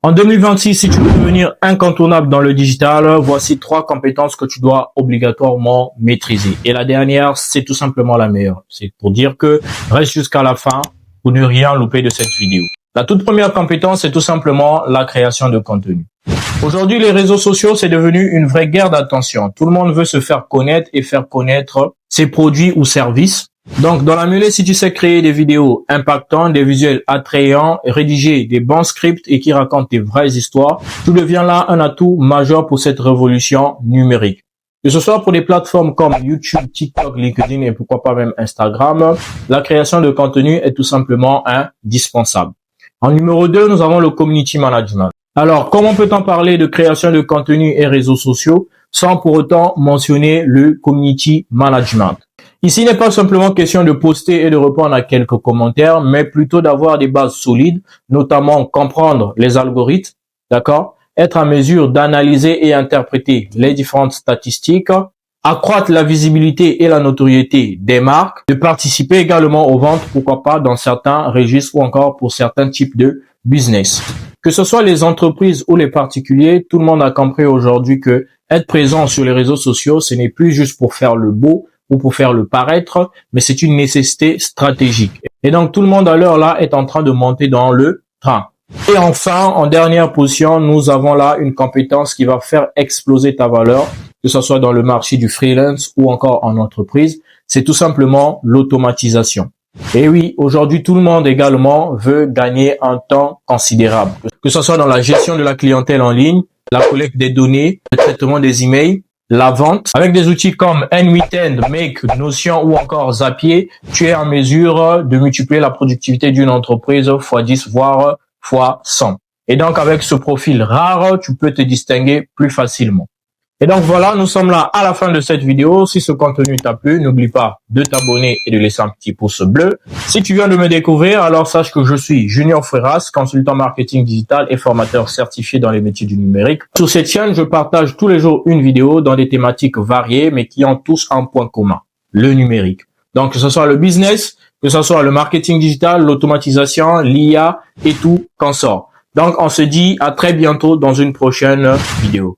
En 2026, si tu veux devenir incontournable dans le digital, voici 3 compétences que tu dois obligatoirement maîtriser. Et la dernière, c'est tout simplement la meilleure. C'est pour dire que reste jusqu'à la fin pour ne rien louper de cette vidéo. La toute première compétence, c'est tout simplement la création de contenu. Aujourd'hui, les réseaux sociaux, c'est devenu une vraie guerre d'attention. Tout le monde veut se faire connaître et faire connaître ses produits ou services. Donc, dans la mêlée, si tu sais créer des vidéos impactantes, des visuels attrayants, rédiger des bons scripts et qui racontent des vraies histoires, tu deviens là un atout majeur pour cette révolution numérique. Que ce soit pour des plateformes comme YouTube, TikTok, LinkedIn et pourquoi pas même Instagram, la création de contenu est tout simplement indispensable. En numéro 2, nous avons le community management. Alors, comment peut-on parler de création de contenu et réseaux sociaux sans pour autant mentionner le community management? Ici, il n'est pas simplement question de poster et de répondre à quelques commentaires, mais plutôt d'avoir des bases solides, notamment comprendre les algorithmes, d'accord? Être en mesure d'analyser et interpréter les différentes statistiques, accroître la visibilité et la notoriété des marques, de participer également aux ventes, pourquoi pas dans certains registres ou encore pour certains types de business. Que ce soit les entreprises ou les particuliers, tout le monde a compris aujourd'hui que être présent sur les réseaux sociaux, ce n'est plus juste pour faire le beau, ou pour faire le paraître, mais c'est une nécessité stratégique. Et donc, tout le monde à l'heure là est en train de monter dans le train. Et enfin, en dernière position, nous avons là une compétence qui va faire exploser ta valeur, que ce soit dans le marché du freelance ou encore en entreprise. C'est tout simplement l'automatisation. Et oui, aujourd'hui, tout le monde également veut gagner un temps considérable, que ce soit dans la gestion de la clientèle en ligne, la collecte des données, le traitement des emails, la vente. Avec des outils comme N8N, Make, Notion ou encore Zapier, tu es en mesure de multiplier la productivité d'une entreprise x 10 voire x 100. Et donc avec ce profil rare, tu peux te distinguer plus facilement. Et donc voilà, nous sommes là à la fin de cette vidéo. Si ce contenu t'a plu, n'oublie pas de t'abonner et de laisser un petit pouce bleu. Si tu viens de me découvrir, alors sache que je suis Junior Freras, consultant marketing digital et formateur certifié dans les métiers du numérique. Sur cette chaîne, je partage tous les jours une vidéo dans des thématiques variées, mais qui ont tous un point commun, le numérique. Donc que ce soit le business, que ce soit le marketing digital, l'automatisation, l'IA et tout qu'en sort. Donc on se dit à très bientôt dans une prochaine vidéo.